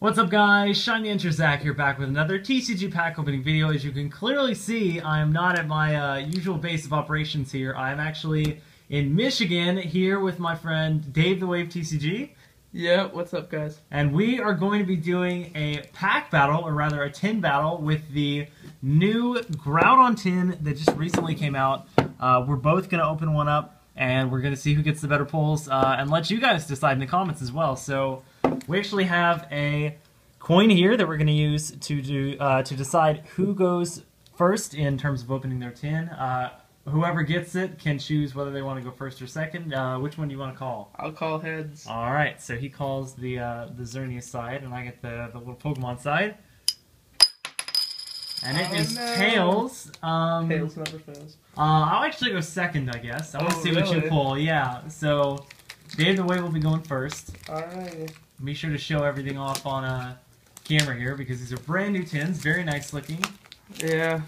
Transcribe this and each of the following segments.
What's up guys, shinyhunterzach here back with another TCG pack opening video. As you can clearly see, I am not at my usual base of operations here. I am actually in Michigan here with my friend DaveTheWaveTCG. Yeah, what's up guys? And we are going to be doing a pack battle, or rather a tin battle, with the new Groudon tin that just recently came out. We're both going to open one up, and we're going to see who gets the better pulls, and let you guys decide in the comments as well. So we actually have a coin here that we're going to use to decide who goes first in terms of opening their tin. Whoever gets it can choose whether they want to go first or second. Which one do you want to call? I'll call heads. All right, so he calls the Xerneas side, and I get the little Pokemon side. And it is no. Tails. Tails never fails. I'll actually go second, I guess. I want to see what you pull. Yeah, so Dave the Wave will be going first. Alright. Be sure to show everything off on camera here because these are brand new tins, very nice looking. Yeah,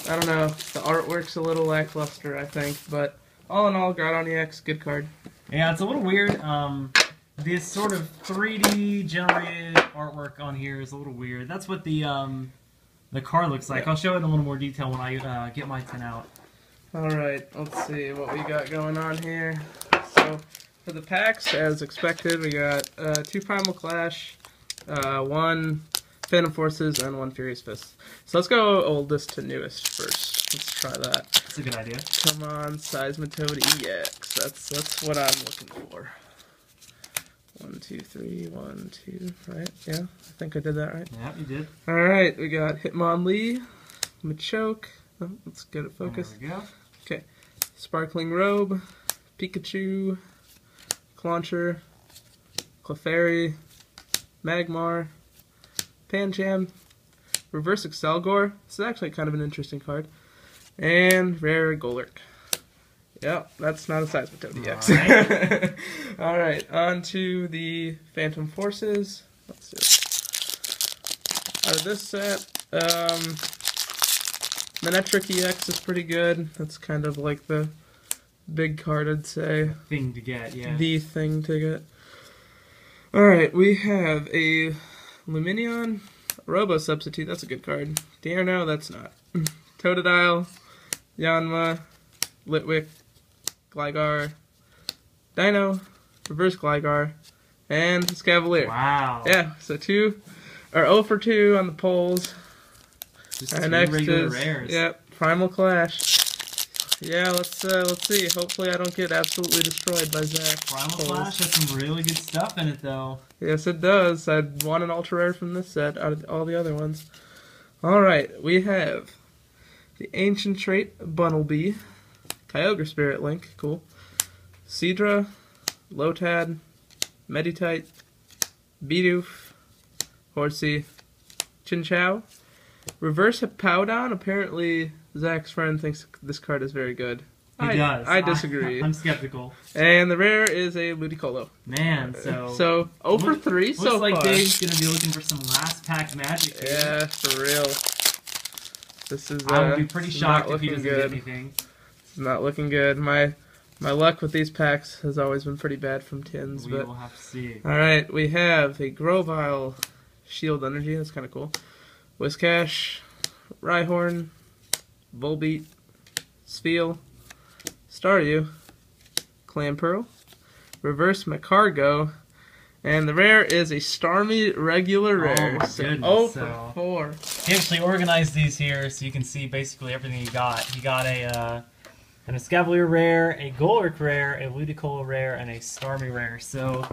I don't know. The artwork's a little lackluster, I think, but all in all, Groudon EX, good card. Yeah, it's a little weird. This sort of 3D generated artwork on here is a little weird. That's what the card looks like. Yeah. I'll show it in a little more detail when I get my tin out. Alright, let's see what we got going on here. So, for the packs, as expected, we got 2 Primal Clash, 1 Phantom Forces, and 1 Furious Fist. So let's go oldest to newest first. Let's try that. That's a good idea. Come on, Seismitoad EX. That's what I'm looking for. 1, 2, 3, 1, 2, right? Yeah, I think I did that right. Yeah, you did. Alright, we got Hitmonlee, Machoke. Oh, let's get it focused. There we go. Okay. Sparkling Robe, Pikachu, Clauncher, Clefairy, Magmar, Pancham, Reverse Excelgor. This is actually kind of an interesting card. And Rare Golurk. Yep, that's not a Seismitoad EX. Alright, on to the Phantom Forces. Let's do it. Out of this set, Manectric EX is pretty good. That's kind of like the big card, I'd say. Thing to get, yeah. The thing to get. Alright, we have a Lumineon, Robo Substitute, that's a good card. Deerno, that's not. Totodile, Yanma, Litwick, Gligar, Dino, Reverse Gligar, and Scavalier. Wow. Yeah, so 0 for 2 on the polls. Just Our two next regular is rares. Yep, Primal Clash. Yeah, let's see. Hopefully I don't get absolutely destroyed by Zach. Primal Clash has some really good stuff in it though. Yes, it does. I'd want an ultra rare from this set out of all the other ones. Alright, we have the Ancient Trait Bunnelby, Kyogre Spirit Link, cool. Seadra, Lotad, Meditite, Bidoof, Horsey, Chinchou, Reverse Hippowdon. Apparently Zach's friend thinks this card is very good. He does. I disagree. I'm skeptical. And the rare is a Ludicolo. Man, so 0 for 3 so far. Looks like Dave's going to be looking for some last pack magic here. Yeah, for real. This is I would be pretty shocked if he doesn't get anything. It's not looking good. My luck with these packs has always been pretty bad from tins. We will have to see. Alright, we have a Grovyle Shield Energy. That's kind of cool. Whiscash, Rhyhorn, Volbeat, Spheal, Staryu, Clamperl, Reverse Macargo, and the rare is a Starmie regular rare. Oh my goodness. 0 for 4. He actually organized these here so you can see basically everything he got. He got an Escavalier rare, a Golurk rare, a Ludicolo rare, and a Starmie rare. So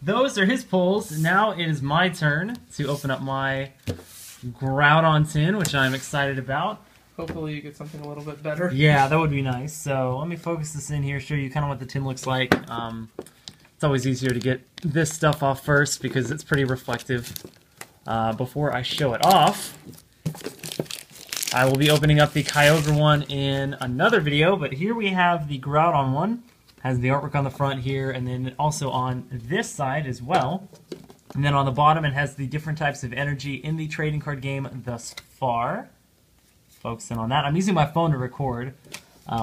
those are his pulls. Now it is my turn to open up my Groudon tin, which I'm excited about. Hopefully you get something a little bit better. Yeah, that would be nice. So let me focus this in here, show you kind of what the tin looks like. It's always easier to get this stuff off first because it's pretty reflective. Before I show it off, I will be opening up the Kyogre one in another video, but here we have the Groudon one. Has the artwork on the front here, and then also on this side as well. And then on the bottom it has the different types of energy in the trading card game thus far. Focusing on that. I'm using my phone to record,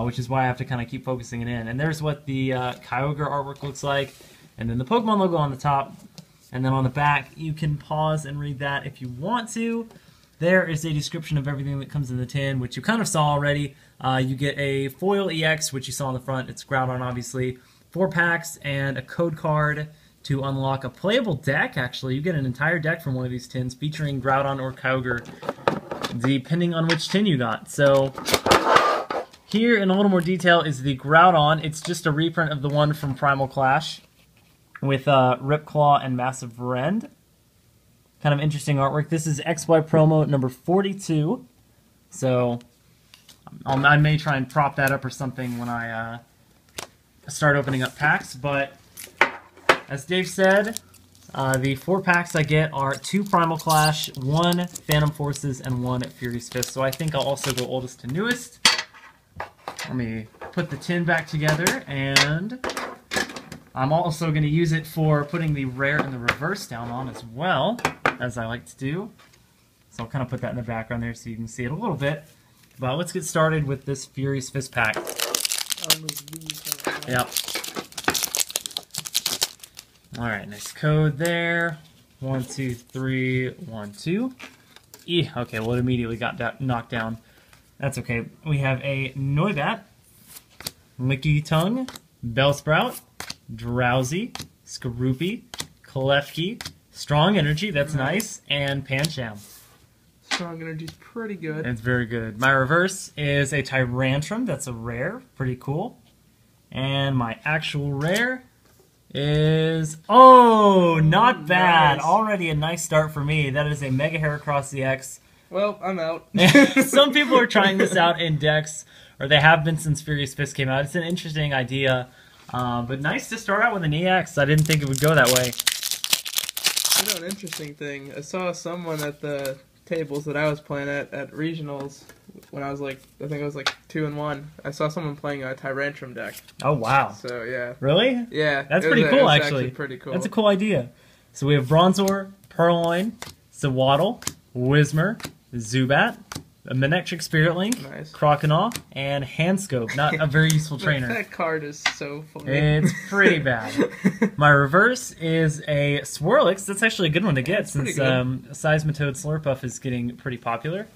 which is why I have to kind of keep focusing it in. And there's what the Kyogre artwork looks like. And then the Pokemon logo on the top. And then on the back, you can pause and read that if you want to. There is a description of everything that comes in the tin, which you kind of saw already. You get a foil EX, which you saw on the front. It's Groudon, obviously. 4 packs and a code card to unlock a playable deck, actually. You get an entire deck from one of these tins featuring Groudon or Kyogre, depending on which tin you got. So here, in a little more detail, is the Groudon. It's just a reprint of the one from Primal Clash with Ripclaw and Massive Rend. Kind of interesting artwork. This is XY promo number 42. So I may try and prop that up or something when I start opening up packs. But as Dave said, the 4 packs I get are 2 Primal Clash, 1 Phantom Forces, and 1 Furious Fist. So I think I'll also go oldest to newest. Let me put the tin back together, and I'm also going to use it for putting the rare and the reverse down on as well, as I like to do. So I'll kind of put that in the background there so you can see it a little bit. But let's get started with this Furious Fist pack. Yep. Alright, nice code there. 1, 2, 3, 1, 2. Okay, well it immediately got knocked down. That's okay. We have a Noibat, Licky Tongue, Bellsprout, Drowsy, Skorupi, Klefki, Strong Energy, that's nice, and Pancham. Strong Energy's pretty good. It's very good. My reverse is a Tyrantrum, that's a rare, pretty cool. And my actual rare is, oh, not bad. Nice. Already a nice start for me. That is a Mega Heracross EX. Well, I'm out. Some people are trying this out in decks, or they have been since Furious Fist came out. It's an interesting idea, but nice to start out with an EX. I didn't think it would go that way. You know, an interesting thing, I saw someone at the tables that I was playing at regionals when I was like, I think I was like 2 and 1. I saw someone playing a Tyrantrum deck. Oh wow! So yeah. Really? Yeah. That's pretty cool, actually pretty cool. That's a cool idea. So we have Bronzor, Purloin, Sewaddle, Whismur, Zubat, a Manectric Spirit Link, nice. Croconaw, and Handscope. Not a very useful trainer. That card is so funny. It's pretty bad. My reverse is a Swirlix. That's actually a good one to get since Seismitoad Slurpuff is getting pretty popular.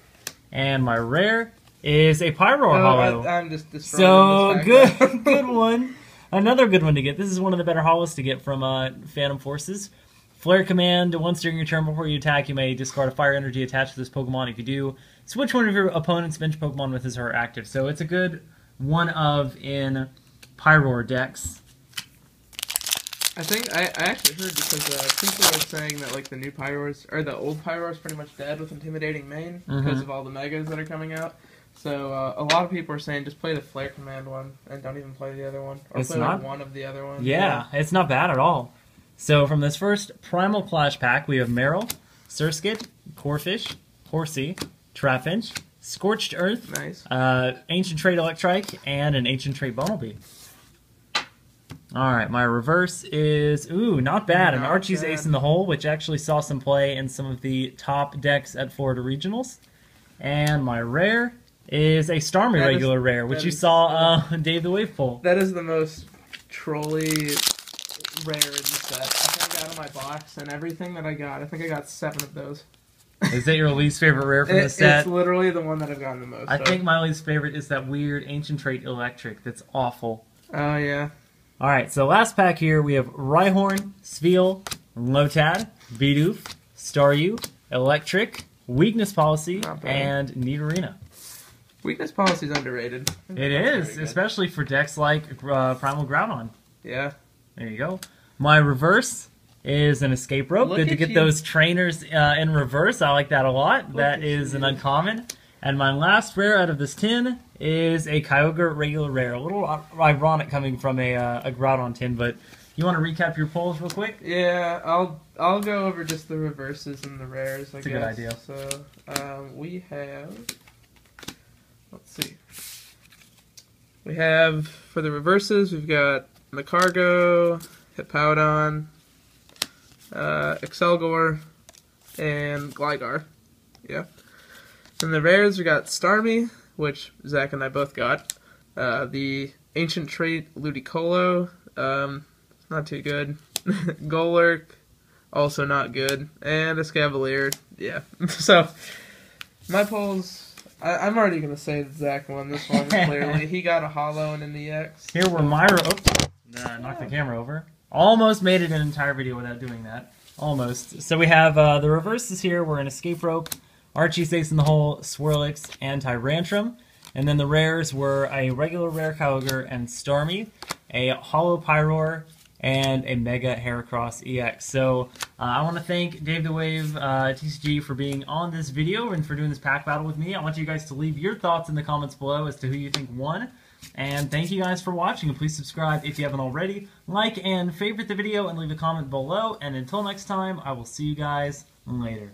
And my rare is a Pyroar Hollow. I'm just so good, good one. Another good one to get. This is one of the better hollows to get from Phantom Forces. Flare Command, once during your turn before you attack, you may discard a fire energy attached to this Pokemon. If you do, switch one of your opponent's bench Pokemon with his or her active. So it's a good one of in Pyroar decks. I think I actually heard because people were saying that like the new Pyroars, or the old Pyroar's pretty much dead with Intimidating Mane because of all the Megas that are coming out. So a lot of people are saying just play the Flare Command one and don't even play the other one. Or play like one of the other ones. Yeah, it's not bad at all. So from this first Primal Clash pack, we have Meryl, Surskit, Corphish, Horsey, Trapinch, Scorched Earth, nice. Ancient Trait Electrike, and an Ancient Trait Bumblebee. Alright, my reverse is, ooh, not bad. An Archie's Ace in the Hole, which actually saw some play in some of the top decks at Florida Regionals. And my rare is a Starmie regular rare, which you saw Dave the Wave pull. That is the most trolly rare in the set. I think I got in my box and everything that I got. I think I got 7 of those. Is that your least favorite rare from the set? It's literally the one that I've gotten the most. I think my least favorite is that weird Ancient Trait Electric. That's awful. Oh, yeah. Alright, so last pack here, we have Rhyhorn, Spheal, Lotad, Bidoof, Staryu, Electric, Weakness Policy, and Nidorina. Weakness Policy is underrated. It is, especially for decks like Primal Groudon. Yeah. There you go. My reverse is an Escape Rope. Good to get those trainers in reverse. I like that a lot. That is an uncommon. And my last rare out of this tin is a Kyogre regular rare. A little ironic coming from a Groudon tin, but you want to recap your pulls real quick? Yeah, I'll go over just the reverses and the rares, I guess. That's a good idea. So, we have... Let's see. We have, for the reverses, we've got Macargo, Hippowdon, Excelgor, and Gligar. Yeah. In the rares, we got Starmie, which Zach and I both got. The Ancient Trait Ludicolo, not too good. Golurk, also not good. And a Scavalier, yeah. So, my polls, I'm already going to say that Zach won this one, clearly. He got a holo and an EX. Here were my... knocked the camera over. Almost made it an entire video without doing that. Almost. So we have the reverses here. We're an Escape Rope, Archie Stakes in the Hole, Swirlix, and Tyrantrum. And then the rares were a regular rare Kyogre and Starmie, a Holo Pyroar, and a Mega Heracross EX. So I want to thank DaveTheWaveTCG for being on this video and for doing this pack battle with me. I want you guys to leave your thoughts in the comments below as to who you think won. And thank you guys for watching, and please subscribe if you haven't already. Like and favorite the video and leave a comment below. And until next time, I will see you guys later.